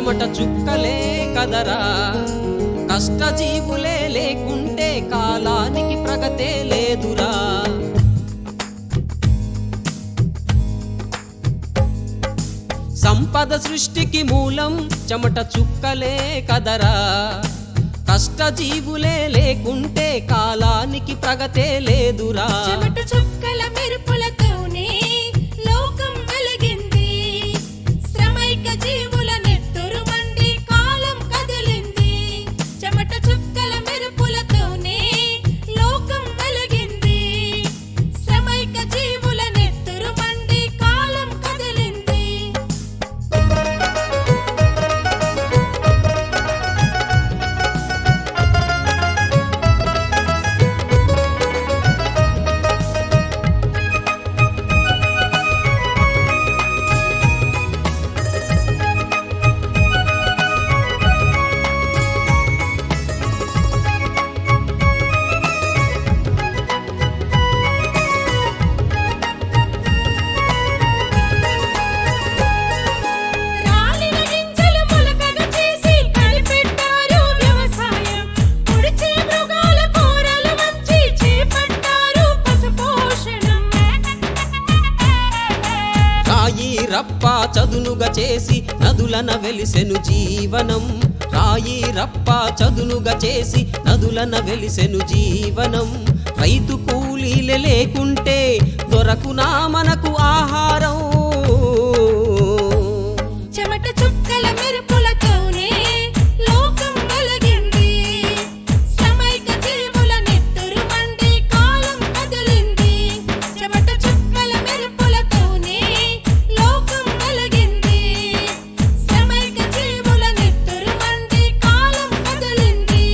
చెమట చుక్కలే కదరా, కష్టజీవులే లేకుంటే కాలానికి ప్రగతే లేదురా. సంపద సృష్టికి మూలం చెమట చుక్కలే కదరా, కష్టజీవులే లేకుంటే కాలానికి ప్రగతే లేదురా. చెమట చుక్కల మెరుపులతోనే లోకం వెలిగింది, శ్రమైక జీవుల నెత్తురు మండి కాలం కదిలింది. చెమట చుక్కల మెరుపులతోనే లోకం వెలిగింది, శ్రమైక జీవుల నెత్తురు మండి కాలం కదిలింది. రప్ప చదునుగా చేసి నదులన వెలిసెను జీవనం, రాయి రప్ప చదునుగా చేసి నదులన వెలిసెను జీవనం. రైతు కూలీలే లేకుంటే దొరకునా మనకు ఆహారం. చెమట చుక్కల మెరుపులతోనే లోకం వెలిగింది, శ్రమైక జీవుల నెత్తురు మండి కాలం కదిలింది. చెమట చుక్కల మెరుపులతోనే లోకం వెలిగింది, శ్రమైక జీవుల నెత్తురు మండి కాలం కదిలింది.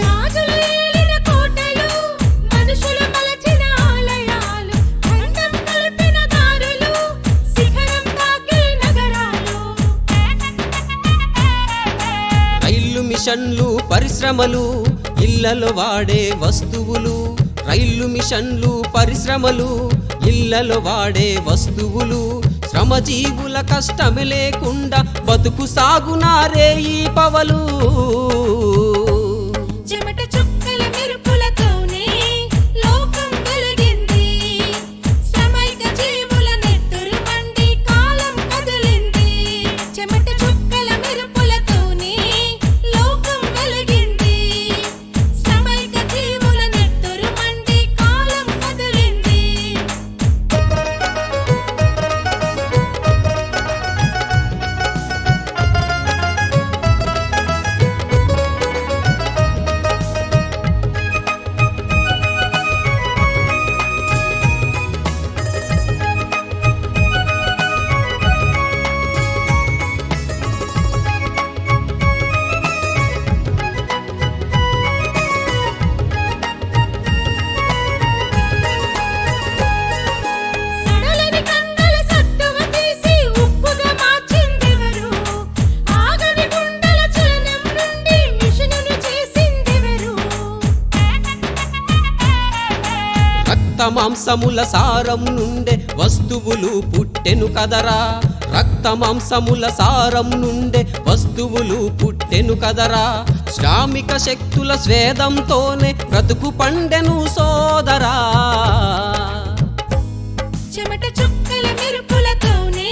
రాజులు ఏలిన కోటలు, మనుషులు మలచిన ఆలయాలు, బంధం కలిపిన దారులు, శిఖరం తాకే నగరాలు. రైళ్లు మిషన్లు పరిశ్రమలు ఇళ్లలో వాడే వస్తువులు, రైళ్లు మిషన్లు పరిశ్రమలు ఇళ్లలో వాడే వస్తువులు. శ్రమజీవుల కష్టమే లేకుండా బతుకు సాగునారే ఈ పవలు. చెమట చుక్కల మెరుపులతోనే లోకం వెలిగింది, శ్రమైక జీవుల నెత్తురు మండి కాలం కదిలింది. చెమట చుక్కల మెరుపులతోనే లోకం వెలిగింది, శ్రమైక జీవుల నెత్తురు మండి కాలం కదిలింది. సడలని కండల సత్తువ తీసి ఉప్పుగా మార్చిందెవరు, ఆగని గుండెల చలనం నుండి మిషనును చేసిందెవరు. రక్త మాంసముల సారం నుండే వస్తువులు పుట్టెను కదరా, రక్త మాంసముల సారం నుండే వస్తువులు పుట్టెను కదరా. శ్రామిక శక్తుల స్వేదంతోనే బ్రతుకు పండెను సోదరా. చెమట చుక్కల మెరుపులతోనే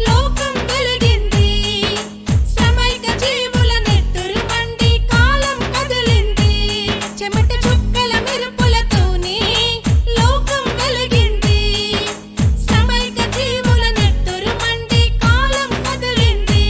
లోకం వెలిగింది, శ్రమైక జీవుల నెత్తురు మండి కాలం కదిలింది. చెమట చుక్కల మెరుపులతోనే లోకం వెలిగింది, శ్రమైక జీవుల నెత్తురు మండి కాలం కదిలింది.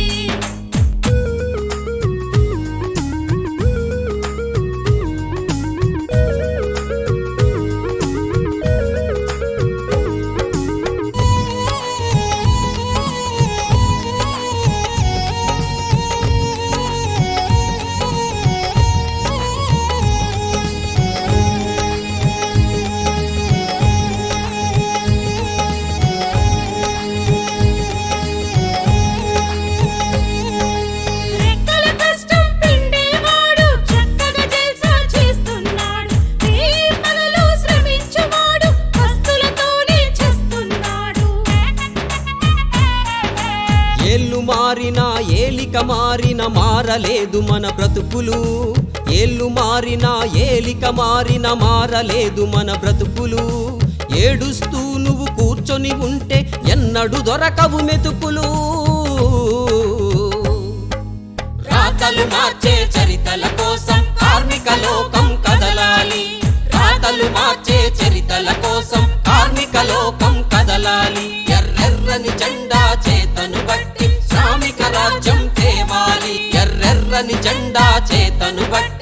ఏలిక మారిన మారలేదు మన బ్రతుకులు, ఏళ్ళు మారినా ఏలిక మారిన మారలేదు మన బ్రతుకులు. ఏడుస్తూ నువ్వు కూర్చొని ఉంటే ఎన్నడు దొరకవు మెతుకులు. రాతలు మార్చే చరితల కోసం కార్మిక లోకం కదలాలి, రాతలు మార్చే చరితల కోసం కార్మిక లోకం కదలాలి. ఎర్రెర్రని జెండా చేతను బట్టి శ్రామిక రాజ్యం తేవాలి, ఎర్రెర్రని జెండా చేతను బట్టి